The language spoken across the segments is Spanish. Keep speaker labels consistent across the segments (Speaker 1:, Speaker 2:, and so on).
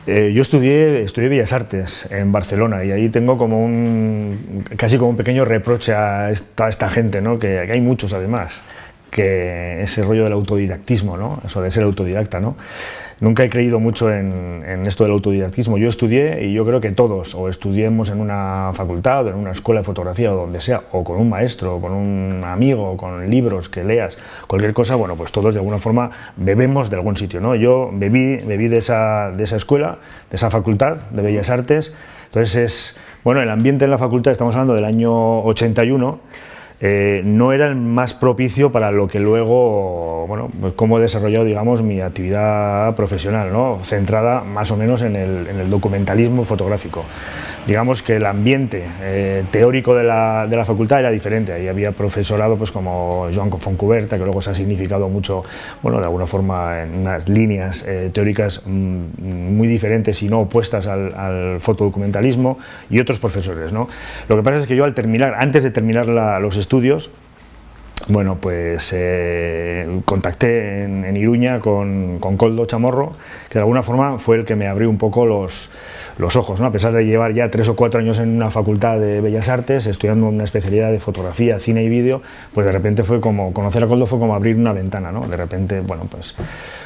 Speaker 1: Yo estudié Bellas Artes en Barcelona y ahí tengo como casi como un pequeño reproche a esta gente, ¿no? que hay muchos además, que ese rollo del autodidactismo, ¿no? Eso de ser autodidacta, ¿no? Nunca he creído mucho en esto del autodidactismo. Yo estudié y yo creo que todos, o estudiemos en una facultad, o en una escuela de fotografía, o donde sea, o con un maestro, o con un amigo, o con libros que leas, cualquier cosa, bueno, pues todos de alguna forma bebemos de algún sitio, ¿no? Yo bebí de esa escuela, de esa facultad de Bellas Artes. Entonces, bueno, el ambiente en la facultad, estamos hablando del año 81, no era el más propicio para lo que luego, bueno, pues cómo he desarrollado, digamos, mi actividad profesional, ¿no? Centrada más o menos en el documentalismo fotográfico. Digamos que el ambiente teórico de la facultad era diferente. Ahí había profesorado pues como Joan Fontcuberta, que luego se ha significado mucho, bueno, de alguna forma en unas líneas teóricas muy diferentes y no opuestas al fotodocumentalismo, y otros profesores, ¿no? Lo que pasa es que yo antes de terminar los estudios, bueno, pues contacté en Iruña con Koldo Chamorro, que de alguna forma fue el que me abrió un poco los ojos, ¿no? A pesar de llevar ya 3 o 4 años en una facultad de Bellas Artes, estudiando una especialidad de fotografía, cine y vídeo, pues de repente fue como, conocer a Koldo fue como abrir una ventana, ¿no? De repente, bueno, pues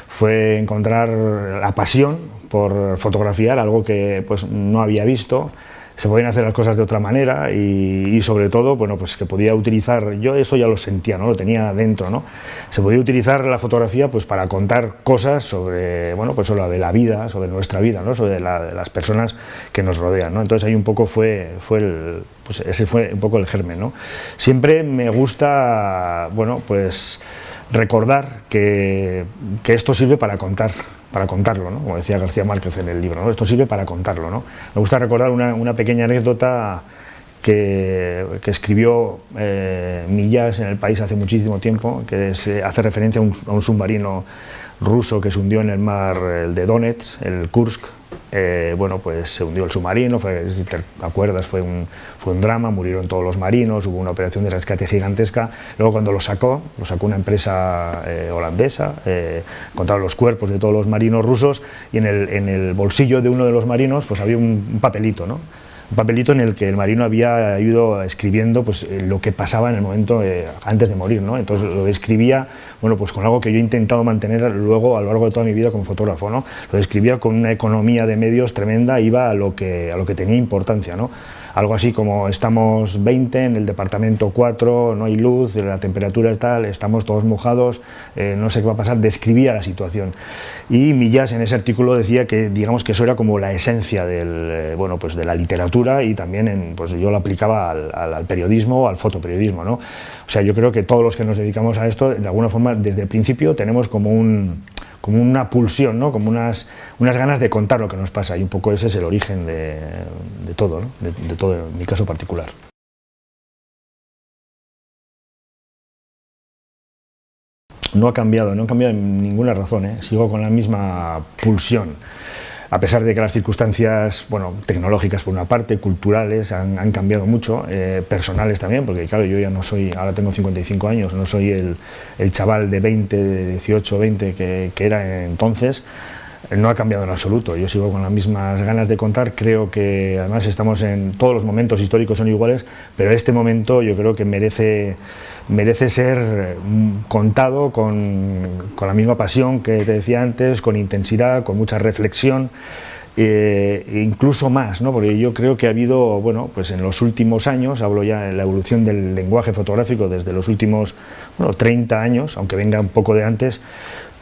Speaker 1: fue encontrar la pasión por fotografiar, algo que pues no había visto. Se podían hacer las cosas de otra manera y sobre todo, bueno, pues que podía utilizar, yo eso ya lo sentía, ¿no? Lo tenía dentro, ¿no? Se podía utilizar la fotografía pues para contar cosas sobre, bueno, pues sobre la vida, sobre nuestra vida, ¿no? Sobre de las personas que nos rodean, ¿no? Entonces ahí un poco pues ese fue un poco el germen, ¿no? Siempre me gusta, bueno, pues recordar que esto sirve para contarlo, ¿no? Como decía García Márquez en el libro, ¿no? Esto sirve para contarlo, ¿no? Me gusta recordar una pequeña anécdota que escribió Millás en El País hace muchísimo tiempo, que hace referencia a un submarino ruso que se hundió en el mar de Donetsk, el Kursk. Bueno, pues se hundió el submarino, si te acuerdas, fue un drama, murieron todos los marinos, hubo una operación de rescate gigantesca. Luego cuando lo sacó una empresa holandesa, encontraron los cuerpos de todos los marinos rusos y en el bolsillo de uno de los marinos pues había un papelito, ¿no? Un papelito en el que el marino había ido escribiendo pues, lo que pasaba en el momento antes de morir, ¿no? Entonces lo describía, bueno, pues con algo que yo he intentado mantener luego a lo largo de toda mi vida como fotógrafo, ¿no? Lo describía con una economía de medios tremenda, iba a lo que tenía importancia, ¿no? Algo así como estamos 20 en el departamento 4, no hay luz, la temperatura es tal, estamos todos mojados, no sé qué va a pasar, describía la situación. Y Millás en ese artículo decía que, digamos, que eso era como la esencia bueno, pues de la literatura y también pues yo lo aplicaba al periodismo, al fotoperiodismo, ¿no? O sea, yo creo que todos los que nos dedicamos a esto, de alguna forma, desde el principio tenemos como una pulsión, ¿no? Como unas ganas de contar lo que nos pasa y un poco ese es el origen de todo, ¿no? de todo en mi caso particular. No ha cambiado en ninguna razón, ¿eh? Sigo con la misma pulsión. A pesar de que las circunstancias, bueno, tecnológicas por una parte, culturales, han cambiado mucho, personales también, porque claro, yo ya no soy, ahora tengo 55 años, no soy el chaval de 20, de 18, 20 que era entonces. No ha cambiado en absoluto, yo sigo con las mismas ganas de contar, creo que además estamos en todos los momentos históricos son iguales, pero este momento yo creo que merece ser contado con la misma pasión que te decía antes, con intensidad, con mucha reflexión, incluso más, ¿no? Porque yo creo que ha habido, bueno, pues en los últimos años, hablo ya de la evolución del lenguaje fotográfico desde los últimos 30 años, aunque venga un poco de antes,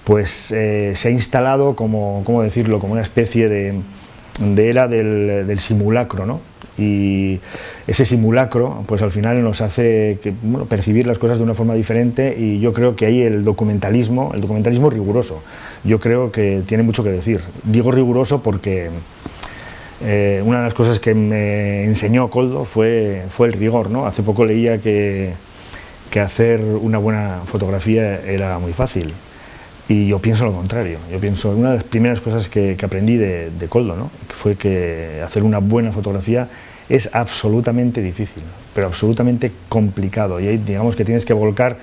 Speaker 1: pues se ha instalado como, ¿cómo decirlo?, como una especie de era del simulacro, ¿no? Y ese simulacro, pues al final nos hace percibir las cosas de una forma diferente y yo creo que ahí el documentalismo riguroso, yo creo que tiene mucho que decir. Digo riguroso porque una de las cosas que me enseñó Koldo fue el rigor, ¿no? Hace poco leía que hacer una buena fotografía era muy fácil. Y yo pienso lo contrario, una de las primeras cosas que aprendí de Koldo, ¿no? Que fue que hacer una buena fotografía es absolutamente difícil, pero absolutamente complicado, y ahí digamos que tienes que volcar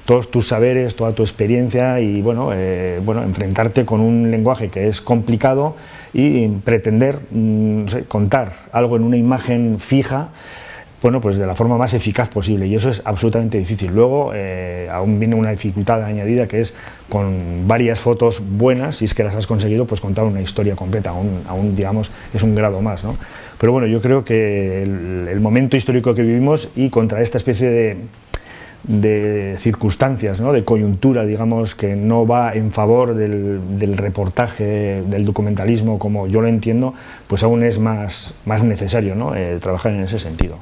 Speaker 1: todos tus saberes, toda tu experiencia y bueno, enfrentarte con un lenguaje que es complicado y pretender no sé, contar algo en una imagen fija, bueno, pues de la forma más eficaz posible, y eso es absolutamente difícil. Luego aún viene una dificultad añadida, que es con varias fotos buenas, si es que las has conseguido, pues contar una historia completa, aún digamos es un grado más, ¿no? Pero bueno, yo creo que el momento histórico que vivimos y contra esta especie de circunstancias, ¿no? De coyuntura, digamos, que no va en favor del reportaje, del documentalismo, como yo lo entiendo, pues aún es más necesario, ¿no? Trabajar en ese sentido.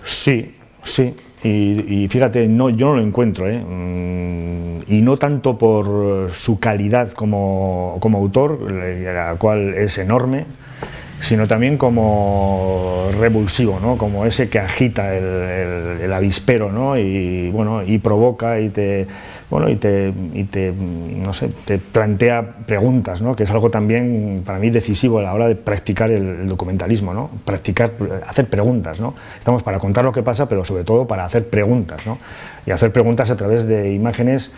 Speaker 1: Sí, sí, y fíjate, no, yo no lo encuentro, y no tanto por su calidad como autor, la cual es enorme, sino también como revulsivo, ¿no? Como ese que agita el avispero, ¿no? Y bueno, y provoca y te no sé, te plantea preguntas, ¿no? Que es algo también para mí decisivo a la hora de practicar el documentalismo, ¿no? Hacer preguntas, ¿no? Estamos para contar lo que pasa, pero sobre todo para hacer preguntas, ¿no? Y hacer preguntas a través de imágenes.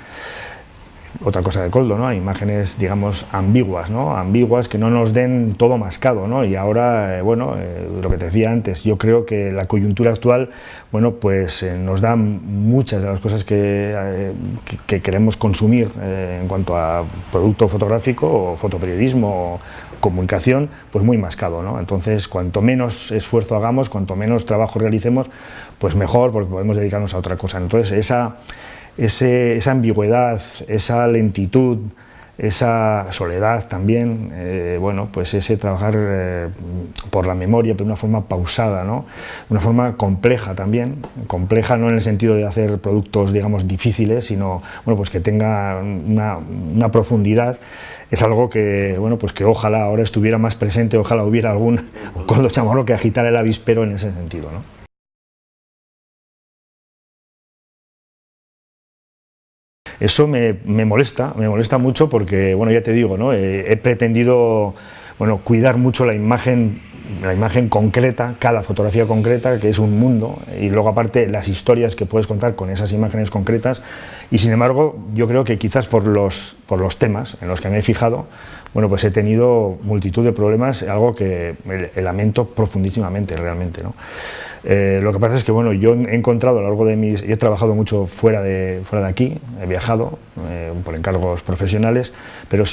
Speaker 1: Otra cosa de Koldo, ¿no? Imágenes, digamos, ambiguas, ¿no? Ambiguas, que no nos den todo mascado, ¿no? Y ahora, lo que te decía antes, yo creo que la coyuntura actual, bueno, pues nos da muchas de las cosas que queremos consumir en cuanto a producto fotográfico o fotoperiodismo o comunicación, pues muy mascado, ¿no? Entonces, cuanto menos esfuerzo hagamos, cuanto menos trabajo realicemos, pues mejor, porque podemos dedicarnos a otra cosa. Entonces, esa ambigüedad, esa lentitud, esa soledad también, bueno, pues ese trabajar por la memoria, pero de una forma pausada, ¿no? De una forma compleja también, compleja no en el sentido de hacer productos, digamos, difíciles, sino, bueno, pues que tenga una profundidad. Es algo que, bueno, pues que ojalá ahora estuviera más presente, ojalá hubiera algún Koldo Chamorro que agitara el avispero en ese sentido, ¿no? Eso me molesta mucho porque, bueno, ya te digo, ¿no? He pretendido, bueno, cuidar mucho la imagen concreta, cada fotografía concreta, que es un mundo, y luego aparte las historias que puedes contar con esas imágenes concretas, y sin embargo yo creo que quizás por los temas en los que me he fijado, bueno, pues he tenido multitud de problemas, algo que lamento profundísimamente realmente, ¿no? Lo que pasa es que, bueno, yo he encontrado a lo largo de he trabajado mucho fuera de aquí, he viajado por encargos profesionales, pero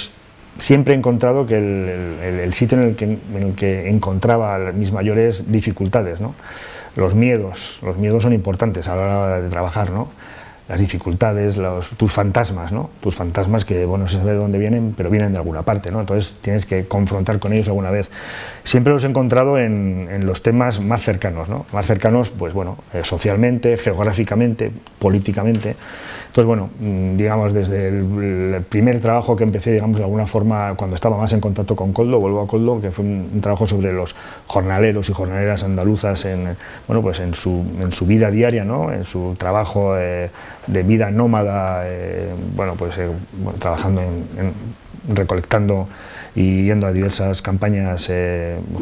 Speaker 1: siempre he encontrado que el sitio en el que encontraba mis mayores dificultades, ¿no? Los miedos son importantes a la hora de trabajar, ¿no? Las dificultades, tus fantasmas, ¿no? Tus fantasmas que, bueno, no se sabe de dónde vienen, pero vienen de alguna parte, ¿no? Entonces tienes que confrontar con ellos alguna vez. Siempre los he encontrado en los temas más cercanos, ¿no? Más cercanos, pues bueno, socialmente, geográficamente, políticamente. Entonces, bueno, digamos, desde el primer trabajo que empecé, digamos, de alguna forma, cuando estaba más en contacto con Koldo, vuelvo a Koldo, que fue un trabajo sobre los jornaleros y jornaleras andaluzas bueno, pues en su vida diaria, ¿no? En su trabajo de vida nómada, bueno, pues trabajando recolectando y yendo a diversas campañas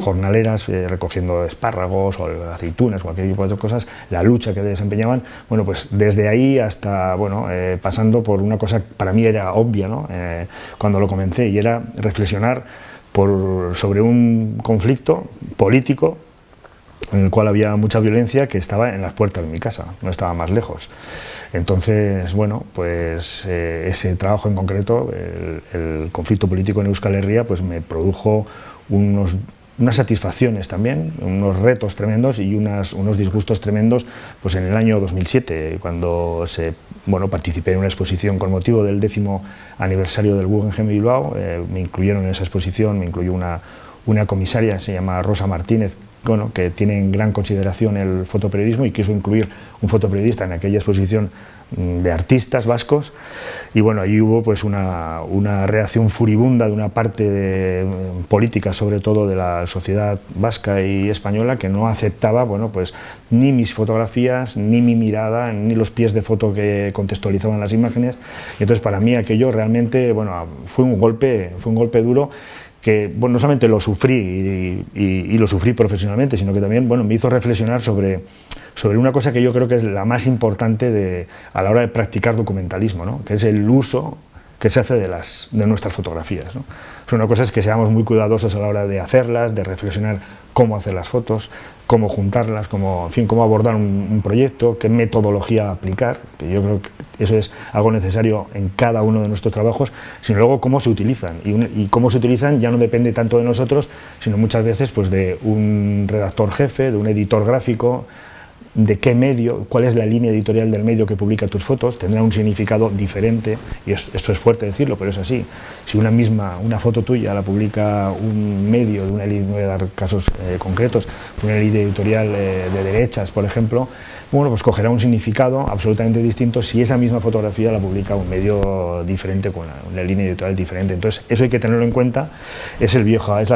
Speaker 1: jornaleras, recogiendo espárragos o aceitunas, cualquier tipo de cosas, la lucha que desempeñaban, bueno, pues desde ahí hasta, bueno, pasando por una cosa que para mí era obvia, ¿no? Cuando lo comencé, y era reflexionar sobre un conflicto político en el cual había mucha violencia, que estaba en las puertas de mi casa, no estaba más lejos. Entonces, bueno, pues ese trabajo en concreto, el conflicto político en Euskal Herria, pues me produjo unas satisfacciones también, unos retos tremendos y unos disgustos tremendos, pues en el año 2007, cuando participé en una exposición con motivo del 10º aniversario del Guggenheim Bilbao. Me incluyeron en esa exposición, me incluyó una comisaria, se llama Rosa Martínez, bueno, que tiene en gran consideración el fotoperiodismo y quiso incluir un fotoperiodista en aquella exposición de artistas vascos, y bueno, allí hubo pues una reacción furibunda de una parte política, sobre todo de la sociedad vasca y española, que no aceptaba, bueno, pues ni mis fotografías, ni mi mirada, ni los pies de foto que contextualizaban las imágenes, y entonces para mí aquello realmente, bueno, fue un golpe duro, que bueno, no solamente lo sufrí y lo sufrí profesionalmente, sino que también, bueno, me hizo reflexionar sobre una cosa que yo creo que es la más importante a la hora de practicar documentalismo, ¿no? Que es el uso que se hace de nuestras fotografías, ¿no? Una cosa es que seamos muy cuidadosos a la hora de hacerlas, de reflexionar cómo hacer las fotos, cómo juntarlas, en fin, cómo abordar un proyecto, qué metodología aplicar, que yo creo que eso es algo necesario en cada uno de nuestros trabajos, sino luego cómo se utilizan, y cómo se utilizan ya no depende tanto de nosotros, sino muchas veces pues de un redactor jefe, de un editor gráfico, de qué medio, cuál es la línea editorial del medio que publica tus fotos, tendrá un significado diferente, y esto es fuerte decirlo, pero es así. Si una foto tuya la publica un medio de una línea, no voy a dar casos concretos, una línea editorial de derechas, por ejemplo, bueno, pues cogerá un significado absolutamente distinto si esa misma fotografía la publica un medio diferente, con una línea editorial diferente. Entonces, eso hay que tenerlo en cuenta, es la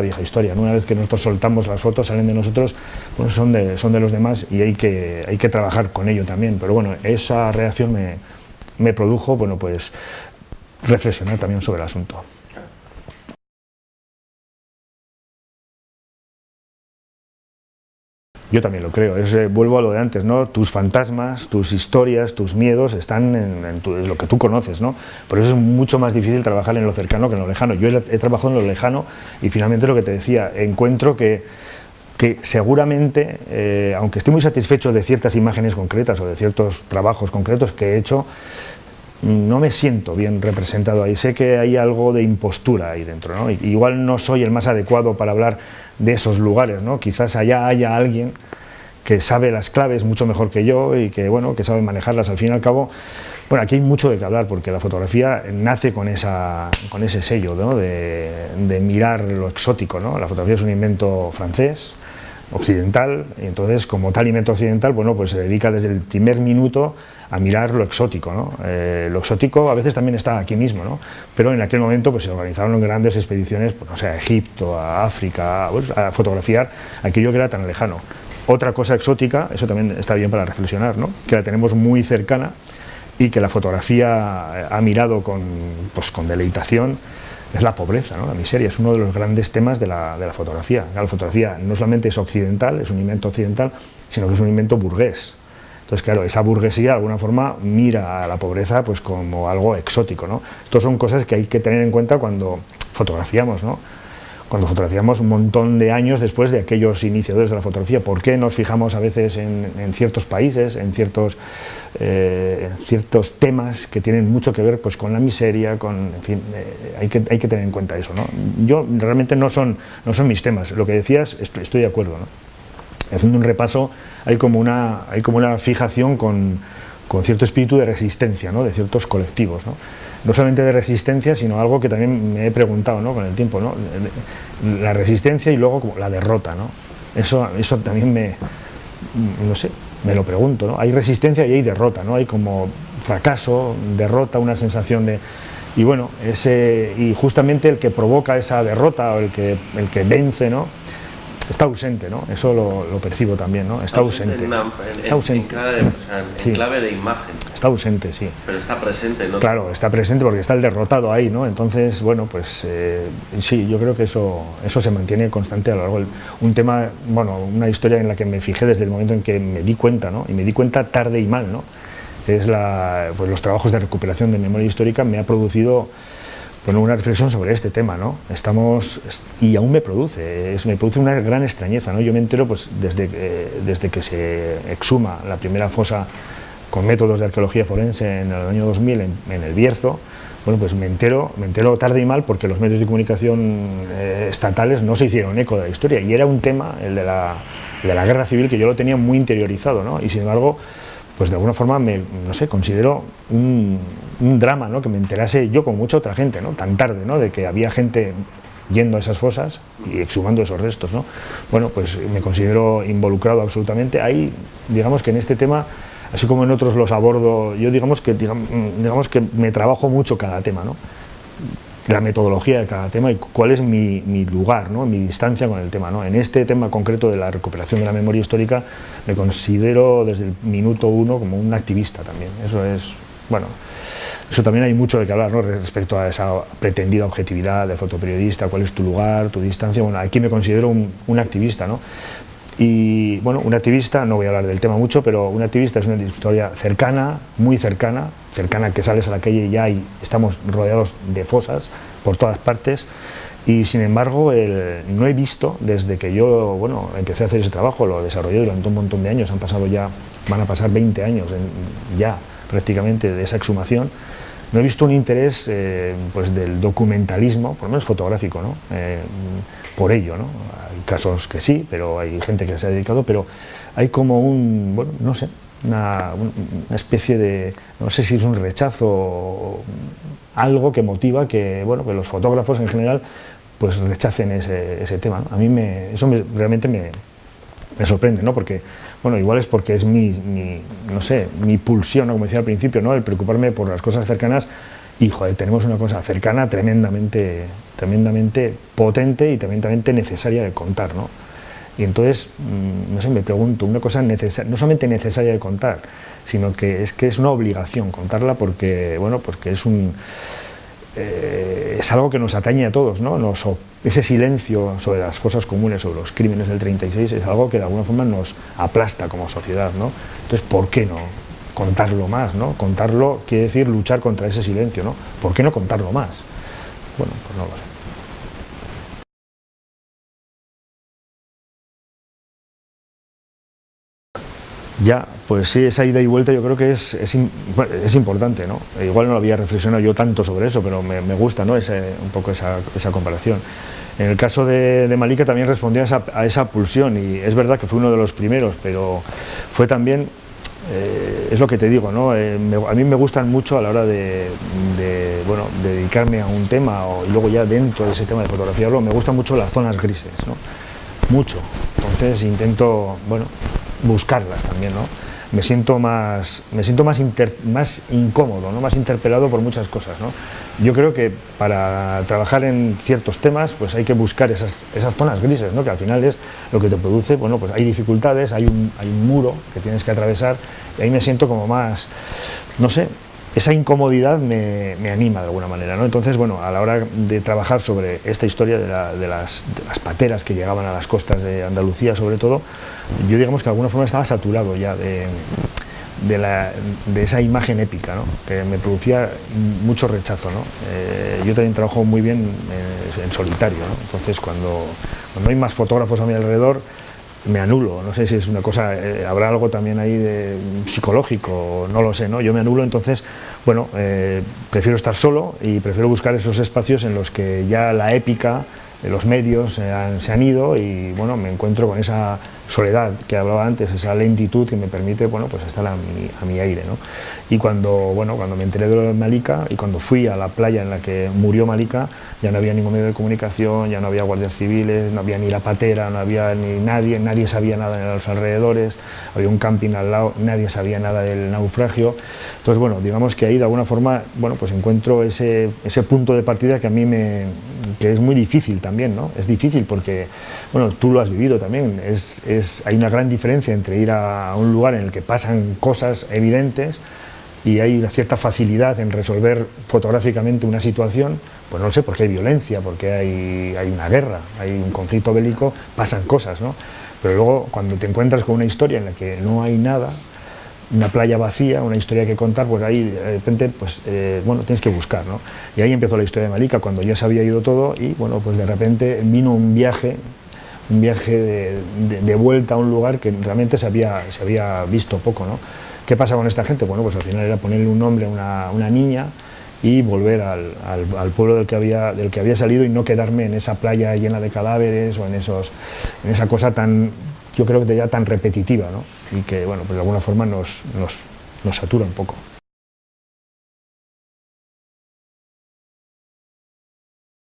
Speaker 1: vieja historia, ¿no? Una vez que nosotros soltamos las fotos, salen de nosotros, pues son de los demás, y hay que trabajar con ello también. Pero bueno, esa reacción me produjo, bueno, pues reflexionar también sobre el asunto. Yo también lo creo, vuelvo a lo de antes, ¿no? Tus fantasmas, tus historias, tus miedos están en lo que tú conoces, ¿no? Por eso es mucho más difícil trabajar en lo cercano que en lo lejano. Yo he trabajado en lo lejano y finalmente lo que te decía, encuentro que seguramente, aunque estoy muy satisfecho de ciertas imágenes concretas o de ciertos trabajos concretos que he hecho, no me siento bien representado ahí. Sé que hay algo de impostura ahí dentro, ¿no? Igual no soy el más adecuado para hablar de esos lugares, ¿no? Quizás allá haya alguien que sabe las claves mucho mejor que yo y que, bueno, que sabe manejarlas. Al fin y al cabo, bueno, aquí hay mucho de qué hablar, porque la fotografía nace con ese sello, ¿no? de mirar lo exótico, ¿no? La fotografía es un invento francés, occidental, y entonces, como tal invento occidental, bueno, pues se dedica desde el primer minuto a mirar lo exótico, ¿no? Lo exótico a veces también está aquí mismo, ¿no? Pero en aquel momento pues se organizaron grandes expediciones, pues, no sé, a Egipto, a África, a fotografiar aquello que era tan lejano. Otra cosa exótica, eso también está bien para reflexionar, ¿no? Que la tenemos muy cercana y que la fotografía ha mirado con deleitación, es la pobreza, ¿no? La miseria, es uno de los grandes temas de la fotografía. La fotografía no solamente es occidental, es un invento occidental, sino que es un invento burgués. Entonces, claro, esa burguesía de alguna forma mira a la pobreza pues como algo exótico, ¿no? Estas son cosas que hay que tener en cuenta cuando fotografiamos, ¿no? Cuando fotografiamos un montón de años después de aquellos iniciadores de la fotografía. ¿Por qué nos fijamos a veces en ciertos países, en ciertos temas que tienen mucho que ver pues, con la miseria, en fin, hay que tener en cuenta eso, ¿no? Yo realmente no son mis temas, lo que decías estoy de acuerdo, ¿no? Haciendo un repaso hay como una fijación con cierto espíritu de resistencia, ¿no? De ciertos colectivos, ¿no? No solamente de resistencia, sino algo que también me he preguntado, ¿no? Con el tiempo, ¿no? La resistencia y luego como la derrota, ¿no? Eso también no sé, me lo pregunto, ¿no? Hay resistencia y hay derrota, ¿no? Hay como fracaso, derrota, una sensación de... Y bueno, y justamente el que provoca esa derrota o el que vence, ¿no? Está ausente, ¿no? Eso lo percibo también, ¿no? Está ausente. Está ausente.
Speaker 2: En clave de imagen.
Speaker 1: Está ausente, sí.
Speaker 2: Pero está presente, ¿no?
Speaker 1: Claro, está presente porque está el derrotado ahí, ¿no? Entonces, bueno, pues sí, yo creo que eso se mantiene constante a lo largo un tema, bueno, una historia en la que me fijé desde el momento en que me di cuenta, ¿no? Y me di cuenta tarde y mal, ¿no? Que es pues los trabajos de recuperación de memoria histórica me ha producido... Bueno, una reflexión sobre este tema, ¿no? Y aún me produce una gran extrañeza, ¿no? Yo me entero pues, desde que se exhuma la primera fosa con métodos de arqueología forense en el año 2000 en el Bierzo. Bueno, pues me entero tarde y mal porque los medios de comunicación estatales no se hicieron eco de la historia, y era un tema, el de la guerra civil, que yo lo tenía muy interiorizado, ¿no? Y sin embargo, pues de alguna forma no sé, considero un drama, ¿no? Que me enterase yo con mucha otra gente, ¿no? Tan tarde, ¿no? De que había gente yendo a esas fosas y exhumando esos restos, ¿no? Bueno, pues me considero involucrado absolutamente. Ahí, digamos que en este tema, así como en otros los abordo, yo digamos que me trabajo mucho cada tema, ¿no? La metodología de cada tema y cuál es mi lugar, ¿no? Mi distancia con el tema, ¿no? En este tema concreto de la recuperación de la memoria histórica me considero desde el minuto uno como un activista también. Eso es, bueno, eso también hay mucho de qué hablar, ¿no? Respecto a esa pretendida objetividad del fotoperiodista, cuál es tu lugar, tu distancia. Bueno, aquí me considero un activista, ¿no? Y bueno, un activista, no voy a hablar del tema mucho, pero un activista es una historia cercana, muy cercana, que sales a la calle y ya estamos rodeados de fosas por todas partes, y sin embargo no he visto, desde que yo empecé a hacer ese trabajo, lo desarrollé durante un montón de años, van a pasar 20 años ya prácticamente de esa exhumación, no he visto un interés pues del documentalismo, por lo menos fotográfico, ¿no? Por ello, ¿no? Hay casos que sí, pero hay gente que se ha dedicado, pero hay como no sé, una especie de, no sé si es un rechazo o algo que motiva que los fotógrafos en general pues rechacen ese tema, ¿no? A mí realmente me sorprende, ¿no? Porque, igual es porque es no sé, mi pulsión, ¿no? Como decía al principio, ¿no? El preocuparme por las cosas cercanas, y joder, tenemos una cosa cercana tremendamente potente y tremendamente necesaria de contar, ¿no? Y entonces, no sé, me pregunto, una cosa no solamente necesaria de contar, sino que es una obligación contarla porque, porque es algo que nos atañe a todos, ¿no? Ese silencio sobre las fosas comunes, sobre los crímenes del 36, es algo que de alguna forma nos aplasta como sociedad, ¿no? Entonces, ¿por qué no contarlo más, ¿no? Contarlo quiere decir luchar contra ese silencio, ¿no? ¿Por qué no contarlo más? Bueno, pues no lo sé. Ya, pues sí, esa ida y vuelta yo creo que es importante, ¿no? Igual no lo había reflexionado yo tanto sobre eso, pero me gusta, ¿no? Un poco esa comparación. En el caso de Malika también respondía a esa pulsión, y es verdad que fue uno de los primeros, pero fue también, es lo que te digo, ¿no? A mí me gustan mucho a la hora de dedicarme a un tema, y luego ya dentro de ese tema de fotografiarlo, me gustan mucho las zonas grises, ¿no? Mucho. Entonces intento, buscarlas también, ¿no? Me siento más incómodo, ¿no? Más interpelado por muchas cosas, ¿no? Yo creo que para trabajar en ciertos temas pues hay que buscar esas zonas grises, ¿no? Que al final es lo que te produce, pues hay dificultades, hay un muro que tienes que atravesar, y ahí me siento como más, no sé, esa incomodidad me anima de alguna manera, ¿no? Entonces, a la hora de trabajar sobre esta historia de las pateras que llegaban a las costas de Andalucía, sobre todo, yo digamos que de alguna forma estaba saturado ya de esa imagen épica, ¿no? Que me producía mucho rechazo, ¿no? Yo también trabajo muy bien en solitario, ¿no? Entonces, cuando hay más fotógrafos a mi alrededor, me anulo. No sé si es una cosa, habrá algo también ahí de psicológico, no lo sé, ¿no? Yo me anulo, entonces, prefiero estar solo y prefiero buscar esos espacios en los que ya la épica, los medios se han ido, y me encuentro con esa soledad que hablaba antes, esa lentitud que me permite estar a mi aire, ¿no? Y cuando me enteré de lo de Malika, y cuando fui a la playa en la que murió Malika, ya no había ningún medio de comunicación, ya no había guardias civiles, no había ni la patera, no había ni nadie sabía nada en los alrededores, había un camping al lado, nadie sabía nada del naufragio. Entonces, digamos que ahí de alguna forma, encuentro ese punto de partida que a mí que es muy difícil también, ¿no? Es difícil porque, tú lo has vivido también, hay una gran diferencia entre ir a un lugar en el que pasan cosas evidentes y hay una cierta facilidad en resolver fotográficamente una situación, pues no sé, porque hay violencia, porque hay una guerra, hay un conflicto bélico, pasan cosas, ¿no? Pero luego cuando te encuentras con una historia en la que no hay nada, una playa vacía, una historia que contar, pues ahí de repente tienes que buscar, ¿no? Y ahí empezó la historia de Malika, cuando ya se había ido todo, y pues de repente vino un viaje de vuelta a un lugar que realmente se había visto poco, ¿no? ¿Qué pasa con esta gente? Pues al final era ponerle un nombre a una niña y volver al pueblo del que había salido, y no quedarme en esa playa llena de cadáveres o en esa cosa yo creo que ya tan repetitiva, ¿no? Y que pues de alguna forma nos satura un poco.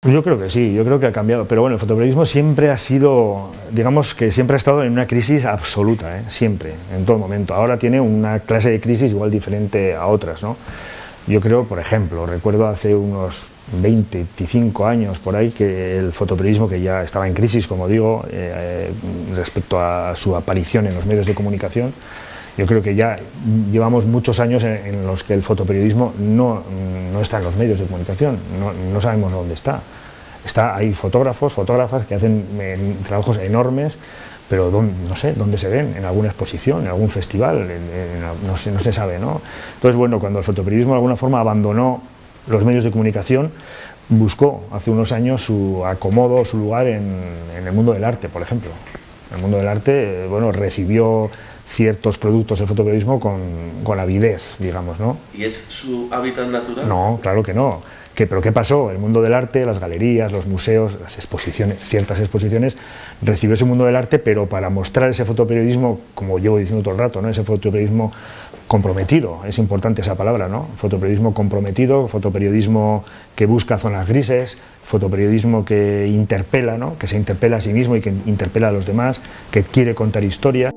Speaker 1: Yo creo que sí, yo creo que ha cambiado, pero bueno, el fotoperiodismo siempre ha sido, digamos que siempre ha estado en una crisis absoluta, siempre, en todo momento. Ahora tiene una clase de crisis igual diferente a otras, ¿no? Yo creo, por ejemplo, recuerdo hace unos 20, 25 años por ahí que el fotoperiodismo, que ya estaba en crisis, como digo, respecto a su aparición en los medios de comunicación, yo creo que ya llevamos muchos años en los que el fotoperiodismo no está en los medios de comunicación, no sabemos dónde está. Hay fotógrafos, fotógrafas que hacen trabajos enormes, pero no sé dónde se ven, en alguna exposición, en algún festival, no se sabe, ¿no? Entonces, bueno, cuando el fotoperiodismo de alguna forma abandonó los medios de comunicación, buscó hace unos años su acomodo, su lugar en el mundo del arte, por ejemplo. El mundo del arte, bueno, recibió ciertos productos del fotoperiodismo con avidez, digamos, ¿no?
Speaker 2: ¿Y es su hábitat natural?
Speaker 1: No, claro que no. ¿Pero qué pasó? El mundo del arte, las galerías, los museos, las exposiciones, ciertas exposiciones, recibió ese mundo del arte, pero para mostrar ese fotoperiodismo, como llevo diciendo todo el rato, ¿no? Ese fotoperiodismo comprometido, es importante esa palabra, ¿no? Fotoperiodismo comprometido, fotoperiodismo que busca zonas grises, fotoperiodismo que interpela, ¿no? Que se interpela a sí mismo y que interpela a los demás, que quiere contar historias.